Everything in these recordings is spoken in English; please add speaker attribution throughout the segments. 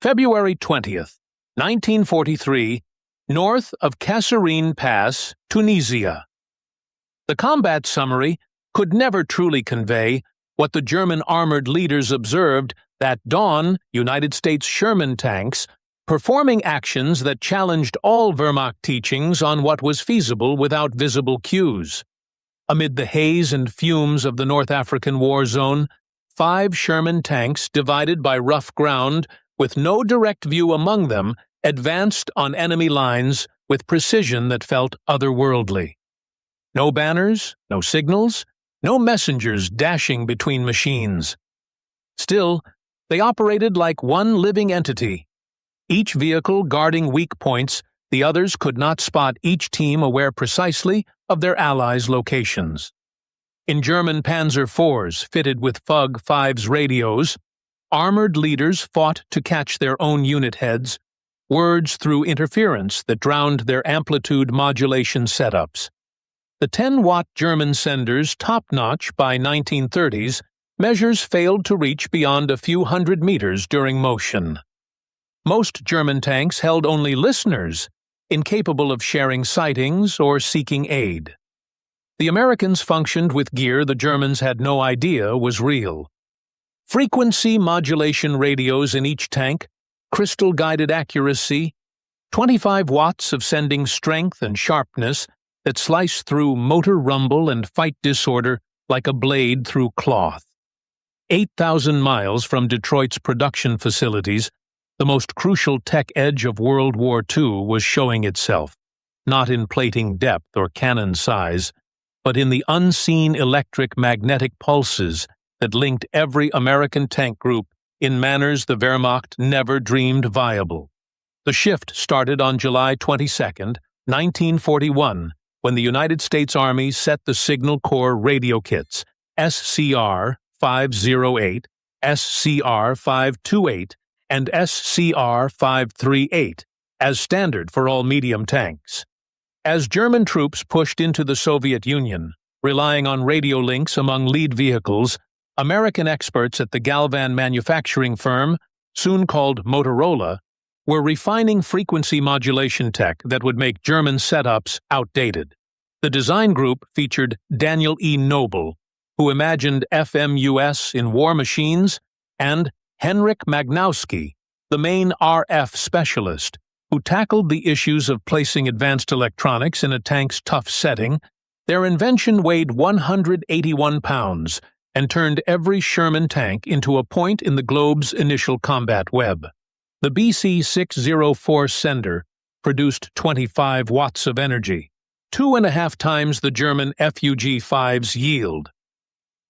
Speaker 1: February 20th, 1943, north of Kasserine Pass, Tunisia. The combat summary could never truly convey what the German armored leaders observed that dawn: United States Sherman tanks performing actions that challenged all Wehrmacht teachings on what was feasible without visible cues. Amid the haze and fumes of the North African war zone, 5 Sherman tanks, divided by rough ground, with no direct view among them, advanced on enemy lines with precision that felt otherworldly. No banners, no signals, no messengers dashing between machines. Still, they operated like one living entity. Each vehicle guarding weak points, the others could not spot each team aware precisely of their allies' locations. In German Panzer IVs fitted with Fug 5's radios, armored leaders fought to catch their own unit heads, words through interference that drowned their amplitude modulation setups. The 10-watt German senders, top-notch by 1930s, measures failed to reach beyond a few hundred meters during motion. Most German tanks held only listeners, incapable of sharing sightings or seeking aid. The Americans functioned with gear the Germans had no idea was real. Frequency modulation radios in each tank, crystal-guided accuracy, 25 watts of sending strength and sharpness that slice through motor rumble and fight disorder like a blade through cloth. 8,000 miles from Detroit's production facilities, the most crucial tech edge of World War II was showing itself, not in plating depth or cannon size, but in the unseen electric magnetic pulses that linked every American tank group in manners the Wehrmacht never dreamed viable. The shift started on July 22, 1941, when the United States Army set the Signal Corps radio kits SCR 508, SCR 528, and SCR 538 as standard for all medium tanks. As German troops pushed into the Soviet Union, relying on radio links among lead vehicles, American experts at the Galvan manufacturing firm, soon called Motorola, were refining frequency modulation tech that would make German setups outdated. The design group featured Daniel E. Noble, who imagined FMUS in war machines, and Henrik Magnowski, the main RF specialist, who tackled the issues of placing advanced electronics in a tank's tough setting. Their invention weighed 181 pounds and turned every Sherman tank into a point in the globe's initial combat web. The BC-604 sender produced 25 watts of energy, 2.5 times the German FUG-5's yield.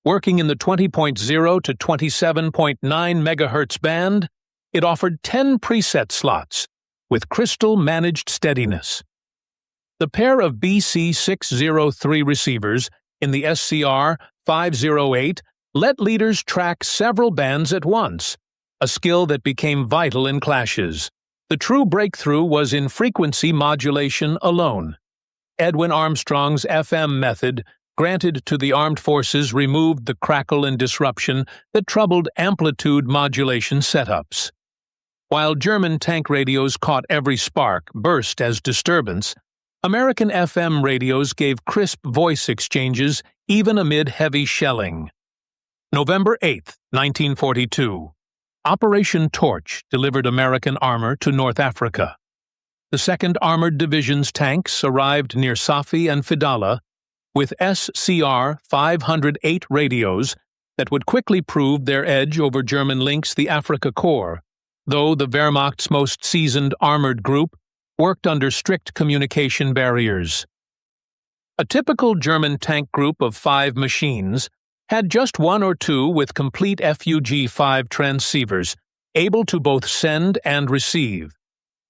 Speaker 1: Working in the 20.0 to 27.9 MHz band, it offered 10 preset slots, with crystal-managed steadiness. The pair of BC-603 receivers in the SCR 508 let leaders track several bands at once, a skill that became vital in clashes. The true breakthrough was in frequency modulation alone. Edwin Armstrong's FM method, granted to the armed forces, removed the crackle and disruption that troubled amplitude modulation setups. While German tank radios caught every spark burst as disturbance, American FM radios gave crisp voice exchanges even amid heavy shelling. November 8, 1942. Operation Torch delivered American armor to North Africa. The 2nd Armored Division's tanks arrived near Safi and Fidala with SCR 508 radios that would quickly prove their edge over German links the Afrika Korps, though the Wehrmacht's most seasoned armored group worked under strict communication barriers. A typical German tank group of 5 machines had just 1 or 2 with complete FUG-5 transceivers, able to both send and receive.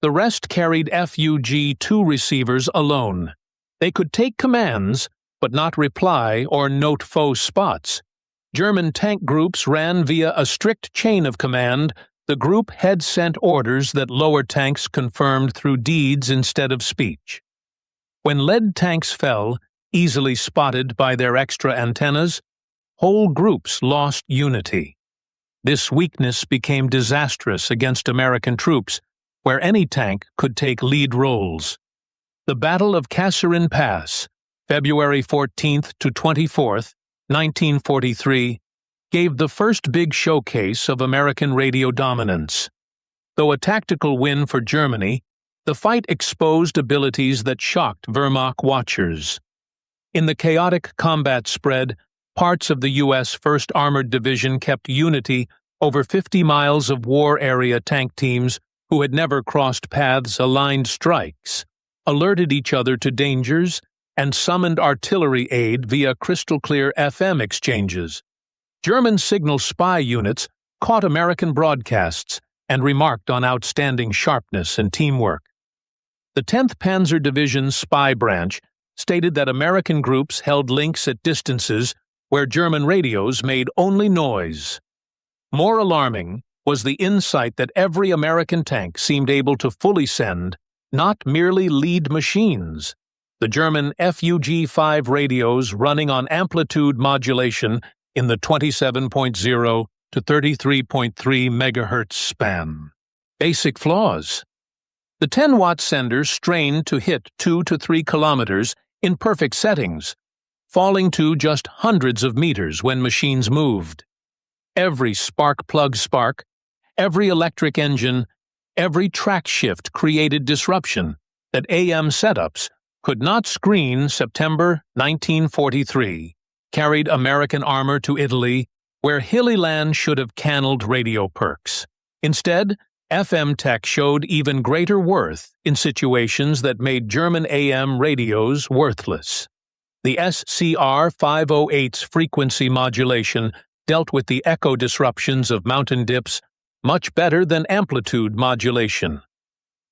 Speaker 1: The rest carried FUG-2 receivers alone. They could take commands, but not reply or note foe spots. German tank groups ran via a strict chain of command. The group head sent orders that lower tanks confirmed through deeds instead of speech. When lead tanks fell, easily spotted by their extra antennas, whole groups lost unity. This weakness became disastrous against American troops, where any tank could take lead roles. The Battle of Kasserine Pass, February 14th to 24th, 1943, gave the first big showcase of American radio dominance. Though a tactical win for Germany, the fight exposed abilities that shocked Wehrmacht watchers. In the chaotic combat spread, parts of the U.S. 1st Armored Division kept unity over 50 miles of war area tank teams who had never crossed paths aligned strikes, alerted each other to dangers, and summoned artillery aid via crystal-clear FM exchanges. German signal spy units caught American broadcasts and remarked on outstanding sharpness and teamwork. The 10th Panzer Division's spy branch stated that American groups held links at distances where German radios made only noise. More alarming was the insight that every American tank seemed able to fully send, not merely lead machines. The German FUG-5 radios running on amplitude modulation in the 27.0 to 33.3 MHz span. Basic flaws. The 10-watt senders strained to hit 2 to 3 kilometers in perfect settings, falling to just hundreds of meters when machines moved. Every spark plug spark, every electric engine, every track shift created disruption that AM setups could not screen. September 1943 carried American armor to Italy, where hilly land should have canneled radio perks. Instead, FM tech showed even greater worth in situations that made German AM radios worthless. The SCR-508's frequency modulation dealt with the echo disruptions of mountain dips much better than amplitude modulation.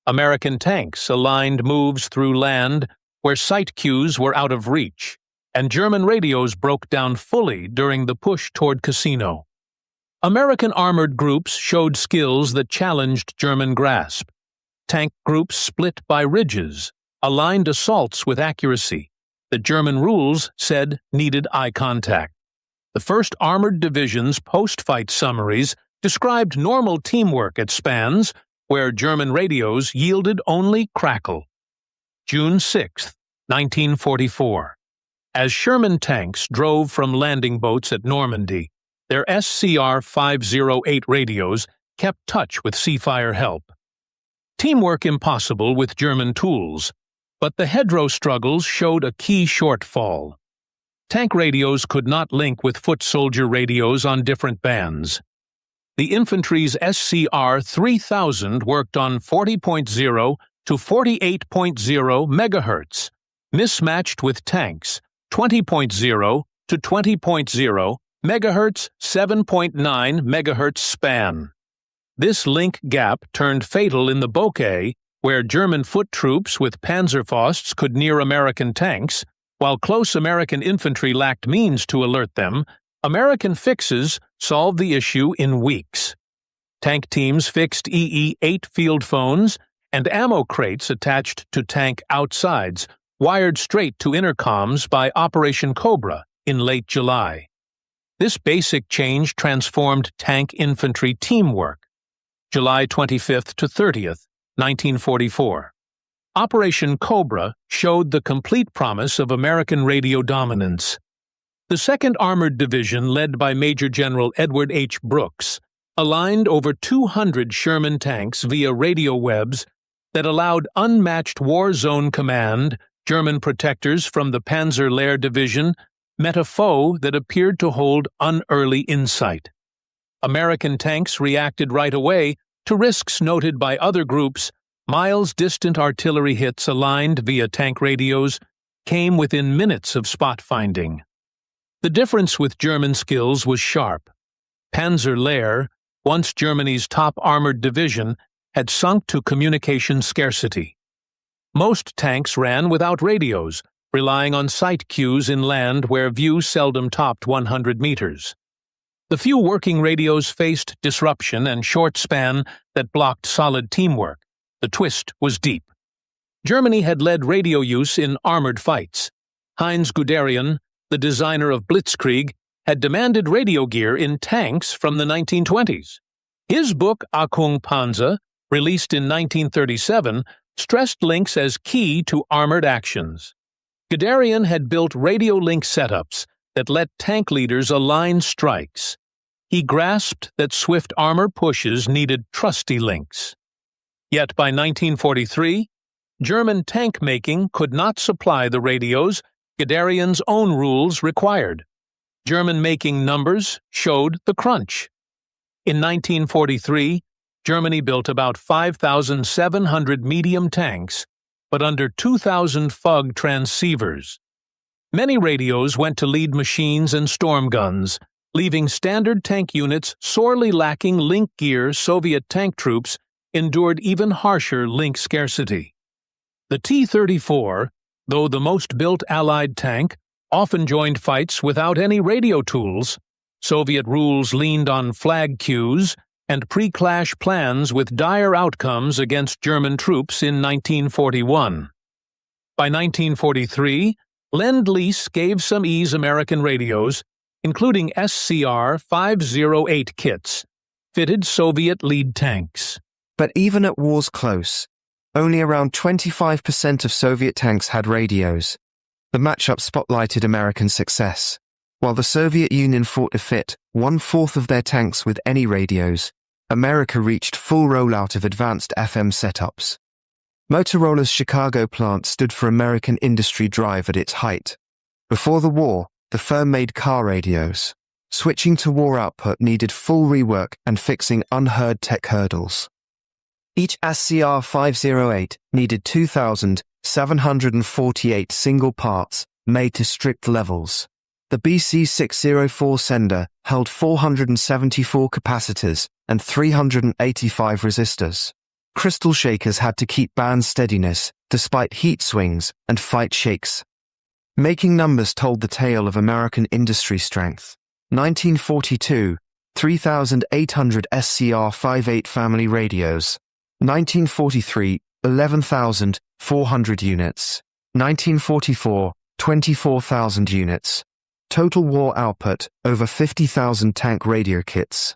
Speaker 1: American tanks aligned moves through land where sight cues were out of reach, and German radios broke down fully during the push toward Cassino. American armored groups showed skills that challenged German grasp. Tank groups split by ridges, aligned assaults with accuracy that German rules said needed eye contact. The 1st Armored Division's post-fight summaries described normal teamwork at spans where German radios yielded only crackle. June 6, 1944. As Sherman tanks drove from landing boats at Normandy, their SCR-508 radios kept touch with Seafire help. Teamwork impossible with German tools, but the hedgerow struggles showed a key shortfall. Tank radios could not link with foot soldier radios on different bands. The infantry's SCR-3000 worked on 40.0 to 48.0 MHz, mismatched with tanks' 20.0 to 20.0 MHz 7.9 MHz span. This link gap turned fatal in the bokeh, where German foot troops with Panzerfausts could near American tanks, while close American infantry lacked means to alert them. American fixes solved the issue in weeks. Tank teams fixed EE-8 field phones and ammo crates attached to tank outsides, wired straight to intercoms by Operation Cobra in late July. This basic change transformed tank infantry teamwork. July 25th to 30th, 1944. Operation Cobra showed the complete promise of American radio dominance. The 2nd Armored Division, led by Major General Edward H. Brooks, aligned over 200 Sherman tanks via radio webs that allowed unmatched war zone command. German protectors from the Panzer Lehr Division met a foe that appeared to hold unearly insight. American tanks reacted right away to risks noted by other groups. Miles-distant artillery hits aligned via tank radios came within minutes of spot finding. The difference with German skills was sharp. Panzer Lehr, once Germany's top armored division, had sunk to communication scarcity. Most tanks ran without radios, relying on sight cues inland where view seldom topped 100 meters. The few working radios faced disruption and short span that blocked solid teamwork. The twist was deep. Germany had led radio use in armored fights. Heinz Guderian, the designer of Blitzkrieg, had demanded radio gear in tanks from the 1920s. His book Achtung Panzer, released in 1937, stressed links as key to armored actions. Guderian had built radio link setups that let tank leaders align strikes. He grasped that swift armor pushes needed trusty links. Yet by 1943, German tank making could not supply the radios Guderian's own rules required. German making numbers showed the crunch. In 1943, Germany built about 5,700 medium tanks, but under 2,000 FUG transceivers. Many radios went to lead machines and storm guns, leaving standard tank units sorely lacking link gear. Soviet tank troops endured even harsher link scarcity. The T-34, though the most built Allied tank, often joined fights without any radio tools. Soviet rules leaned on flag cues and pre-clash plans with dire outcomes against German troops in 1941. By 1943, Lend-Lease gave some ease American radios, including SCR-508 kits, fitted Soviet lead tanks.
Speaker 2: But even at war's close, only around 25% of Soviet tanks had radios. The matchup spotlighted American success. While the Soviet Union fought to fit 1/4 of their tanks with any radios, America reached full rollout of advanced FM setups. Motorola's Chicago plant stood for American industry drive at its height. Before the war, the firm made car radios. Switching to war output needed full rework and fixing unheard tech hurdles. Each SCR-508 needed 2,748 single parts made to strict levels. The BC-604 sender held 474 capacitors and 385 resistors. Crystal shakers had to keep band steadiness despite heat swings and fight shakes. Making numbers told the tale of American industry strength. 1942, 3,800 SCR-58 family radios. 1943, 11,400 units. 1944, 24,000 units. Total war output, over 50,000 tank radio kits.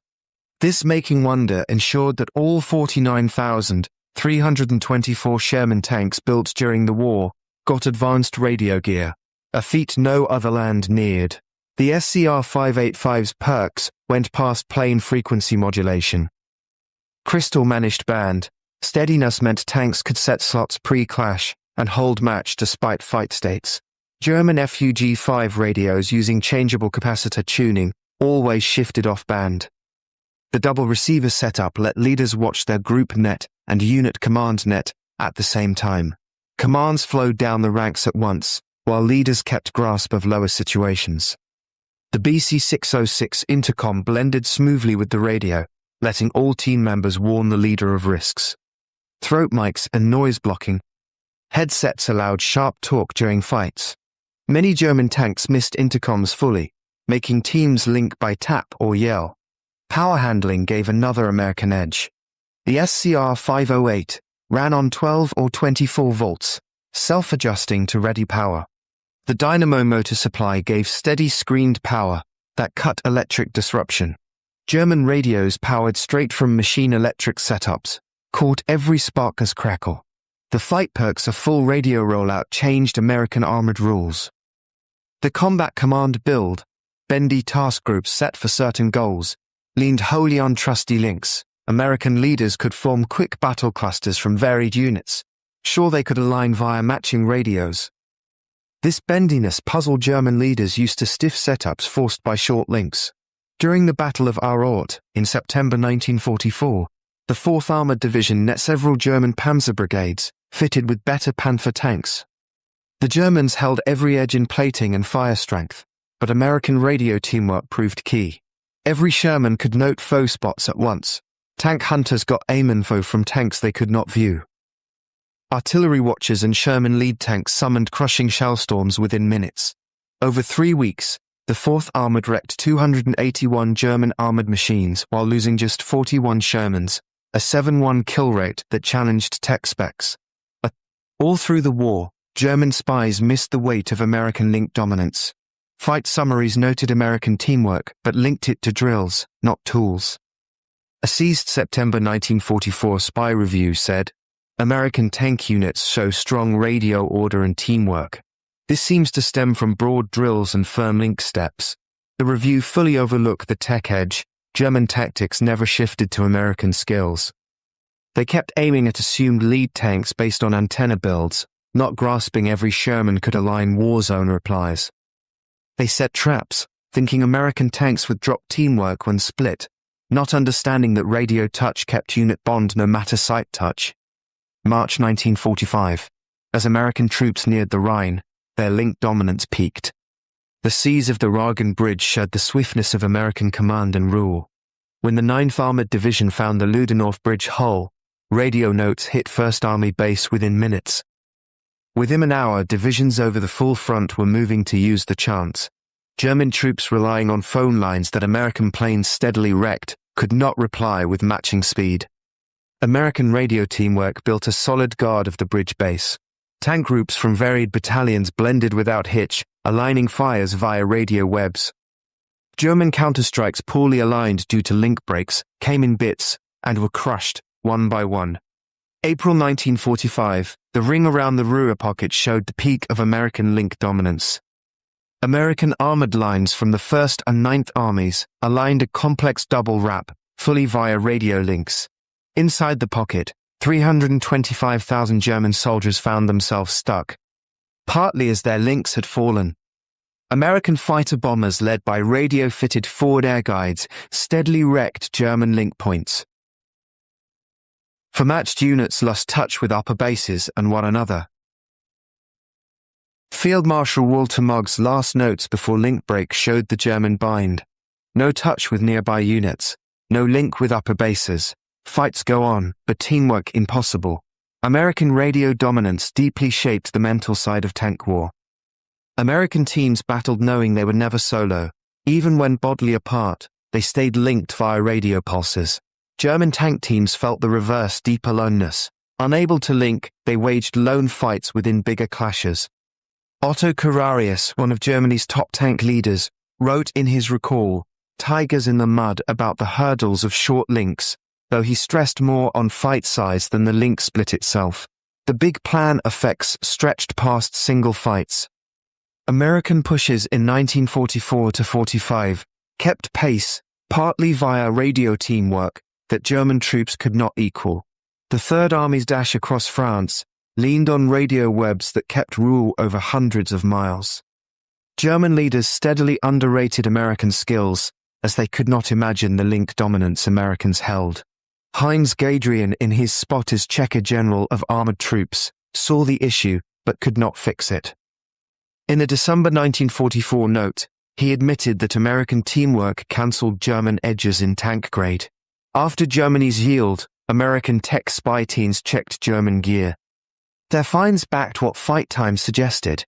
Speaker 2: This making wonder ensured that all 49,324 Sherman tanks built during the war got advanced radio gear, a feat no other land neared. The SCR-585's perks went past plain frequency modulation. Crystal managed band. Steadiness meant tanks could set slots pre-clash and hold match despite fight states. German FUG-5 radios using changeable capacitor tuning always shifted off-band. The double receiver setup let leaders watch their group net and unit command net at the same time. Commands flowed down the ranks at once, while leaders kept grasp of lower situations. The BC-606 intercom blended smoothly with the radio, letting all team members warn the leader of risks. Throat mics and noise blocking. Headsets allowed sharp talk during fights. Many German tanks missed intercoms fully, making teams link by tap or yell. Power handling gave another American edge. The SCR-508 ran on 12 or 24 volts, self-adjusting to ready power. The dynamo motor supply gave steady screened power that cut electric disruption. German radios powered straight from machine electric setups caught every spark as crackle. The fight perks of full radio rollout changed American armored rules. The combat command build, bendy task groups set for certain goals, leaned wholly on trusty links. American leaders could form quick battle clusters from varied units, sure they could align via matching radios. This bendiness puzzled German leaders used to stiff setups forced by short links. During the Battle of Ruhr in September 1944, the 4th Armored Division net several German panzer brigades, fitted with better Panther tanks. The Germans held every edge in plating and fire strength, but American radio teamwork proved key. Every Sherman could note foe spots at once. Tank hunters got aim info from tanks they could not view. Artillery watchers and Sherman lead tanks summoned crushing shellstorms within minutes. Over 3 weeks, the 4th Armored wrecked 281 German armored machines while losing just 41 Shermans, a 7-1 kill rate that challenged tech specs. All through the war, German spies missed the weight of American link dominance. Fight summaries noted American teamwork but linked it to drills, not tools. A seized September 1944 spy review said, American tank units show strong radio order and teamwork. This seems to stem from broad drills and firm link steps. The review fully overlooked the tech edge. German tactics never shifted to American skills. They kept aiming at assumed lead tanks based on antenna builds, not grasping every Sherman could align war zone replies. They set traps, thinking American tanks would drop teamwork when split, not understanding that radio touch kept unit bond no matter sight touch. March 1945. As American troops neared the Rhine, their link dominance peaked. The seas of the Rhine Bridge showed the swiftness of American command and rule. When the 9th Armored Division found the Ludendorff Bridge hull, radio notes hit 1st Army base within minutes. Within an hour, divisions over the full front were moving to use the chance. German troops relying on phone lines that American planes steadily wrecked could not reply with matching speed. American radio teamwork built a solid guard of the bridge base. Tank groups from varied battalions blended without hitch, aligning fires via radio webs. German counterstrikes poorly aligned due to link breaks came in bits and were crushed one by one. April 1945, the ring around the Ruhr Pocket showed the peak of American link dominance. American armored lines from the 1st and 9th Armies aligned a complex double wrap, fully via radio links. Inside the pocket, 325,000 German soldiers found themselves stuck, partly as their links had fallen. American fighter bombers led by radio-fitted forward air guides steadily wrecked German link points. Formatched units lost touch with upper bases and one another. Field Marshal Walter Mogg's last notes before link break showed the German bind. No touch with nearby units, no link with upper bases. Fights go on, but teamwork impossible. American radio dominance deeply shaped the mental side of tank war. American teams battled knowing they were never solo. Even when bodily apart, they stayed linked via radio pulses. German tank teams felt the reverse, deep aloneness. Unable to link, they waged lone fights within bigger clashes. Otto Cararius, one of Germany's top tank leaders, wrote in his recall, "Tigers in the mud" about the hurdles of short links, though he stressed more on fight size than the link split itself. The big plan effects stretched past single fights. American pushes in 1944 to 45 kept pace, partly via radio teamwork that German troops could not equal. The Third Army's dash across France leaned on radio webs that kept rule over hundreds of miles. German leaders steadily underrated American skills, as they could not imagine the link dominance Americans held. Heinz Gadrian, in his spot as Checker General of Armored Troops, saw the issue but could not fix it. In a December 1944 note, he admitted that American teamwork cancelled German edges in tank grade. After Germany's yield, American tech spy teams checked German gear. Their finds backed what fight time suggested.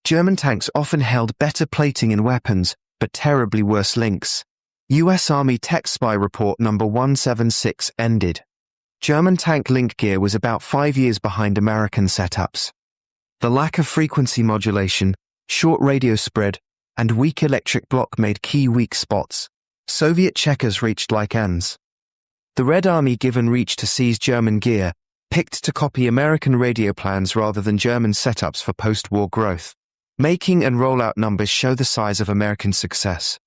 Speaker 2: German tanks often held better plating in weapons, but terribly worse links. U.S. Army Tech Spy Report number 176 ended. German tank link gear was about 5 years behind American setups. The lack of frequency modulation, short radio spread, and weak electric block made key weak spots. Soviet checkers reached like ends. The Red Army, given reach to seize German gear, picked to copy American radio plans rather than German setups for post-war growth. Making and rollout numbers show the size of American success.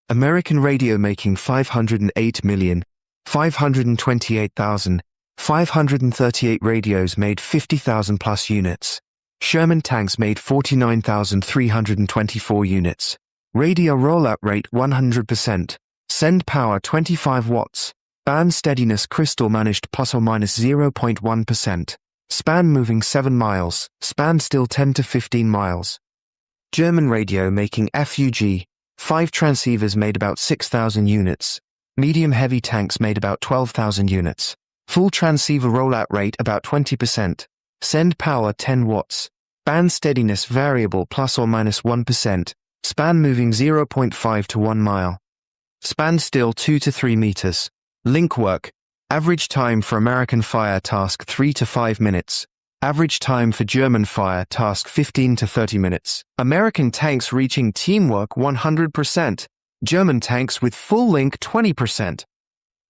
Speaker 2: American radio making 508,528,538 radios made 50,000 plus units. Sherman tanks made 49,324 units. Radio rollout rate 100%. Send power 25 watts. Band steadiness crystal managed plus or minus 0.1%. Span moving 7 miles. Span still 10 to 15 miles. German radio making FUG. 5 transceivers made about 6,000 units. Medium-heavy tanks made about 12,000 units. Full transceiver rollout rate about 20%. Send power 10 watts. Band steadiness variable plus or minus 1%. Span moving 0.5 to 1 mile. Span still 2 to 3 meters. Link work. Average time for American fire task 3 to 5 minutes. Average time for German fire task 15 to 30 minutes. American tanks reaching teamwork 100%. German tanks with full link 20%.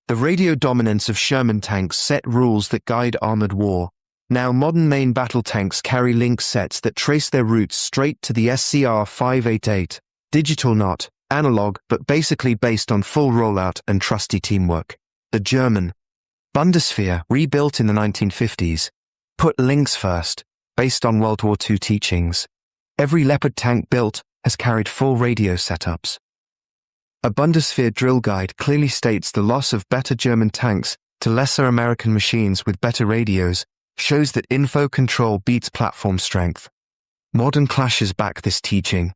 Speaker 2: The radio dominance of Sherman tanks set rules that guide armored war. Now modern main battle tanks carry link sets that trace their routes straight to the SCR 588. Digital not, analog, but basically based on full rollout and trusty teamwork. The German Bundeswehr, rebuilt in the 1950s, put links first, based on World War II teachings. Every Leopard tank built has carried full radio setups. A Bundeswehr drill guide clearly states the loss of better German tanks to lesser American machines with better radios shows that info control beats platform strength. Modern clashes back this teaching.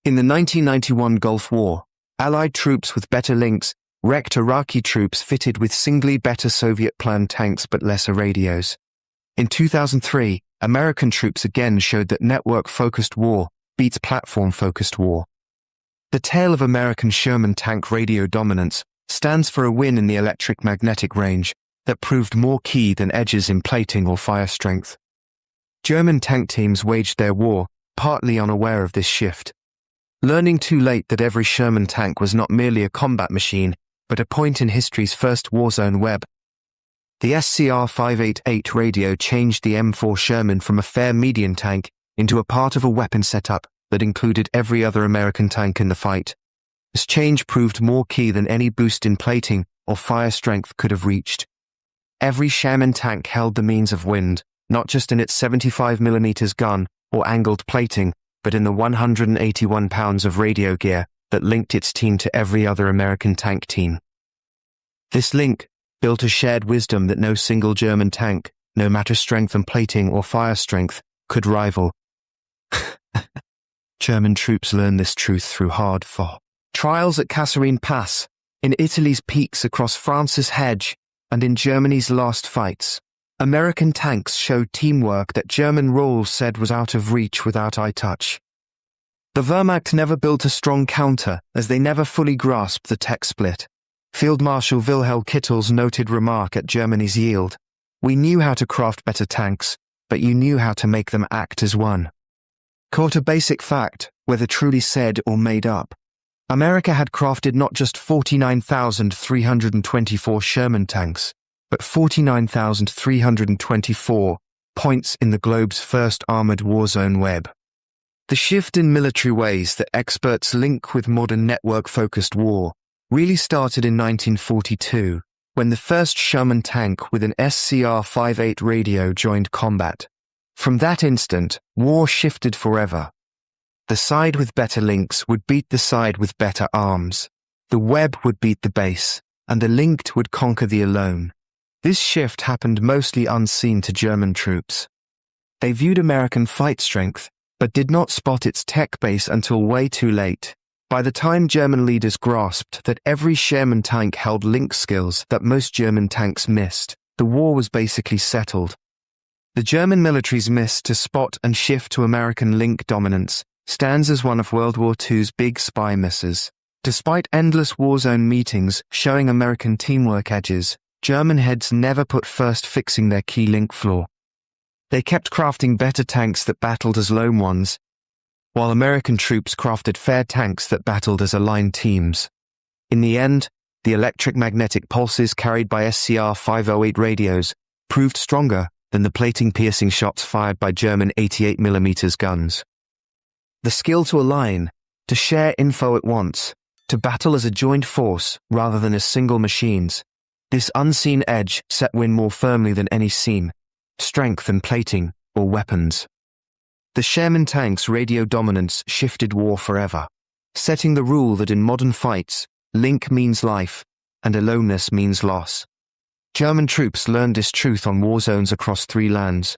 Speaker 2: In the 1991 Gulf War, Allied troops with better links wrecked Iraqi troops fitted with singly better Soviet-planned tanks but lesser radios. In 2003, American troops again showed that network-focused war beats platform-focused war. The tale of American Sherman tank radio dominance stands for a win in the electric-magnetic range that proved more key than edges in plating or fire strength. German tank teams waged their war, partly unaware of this shift, learning too late that every Sherman tank was not merely a combat machine, but a point in history's first warzone web. The SCR 588 radio changed the M4 Sherman from a fair median tank into a part of a weapon setup that included every other American tank in the fight. This change proved more key than any boost in plating or fire strength could have reached. Every Sherman tank held the means of wind, not just in its 75mm gun or angled plating, but in the 181 pounds of radio gear that linked its team to every other American tank team. This link built a shared wisdom that no single German tank, no matter strength and plating or fire strength, could rival. German troops learned this truth through hard fought trials at Kasserine Pass, in Italy's peaks across France's hedge, and in Germany's last fights. American tanks showed teamwork that German rules said was out of reach without eye touch. The Wehrmacht never built a strong counter, as they never fully grasped the tech split. Field Marshal Wilhelm Kittel's noted remark at Germany's yield: "We knew how to craft better tanks, but you knew how to make them act as one." Caught a basic fact, whether truly said or made up. America had crafted not just 49,324 Sherman tanks, but 49,324 points in the globe's first armored warzone web. The shift in military ways that experts link with modern network-focused war really started in 1942, when the first Sherman tank with an SCR 58 radio joined combat. From that instant, war shifted forever. The side with better links would beat the side with better arms. The web would beat the base, and the linked would conquer the alone. This shift happened mostly unseen to German troops. They viewed American fight strength, but did not spot its tech base until way too late. By the time German leaders grasped that every Sherman tank held link skills that most German tanks missed, the war was basically settled. The German military's miss to spot and shift to American link dominance stands as one of World War II's big spy misses. Despite endless warzone meetings showing American teamwork edges, German heads never put first fixing their key link flaw. They kept crafting better tanks that battled as lone ones, while American troops crafted fair tanks that battled as aligned teams. In the end, the electric-magnetic pulses carried by SCR 508 radios proved stronger than the plating-piercing shots fired by German 88mm guns. The skill to align, to share info at once, to battle as a joined force rather than as single machines. This unseen edge set win more firmly than any seen strength and plating or weapons. The Sherman tank's radio dominance shifted war forever, setting the rule that in modern fights, link means life and aloneness means loss. German troops learned this truth on war zones across 3 lands,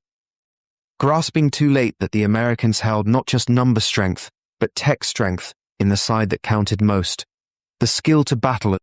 Speaker 2: grasping too late that the Americans held not just number strength, but tech strength in the side that counted most. The skill to battle at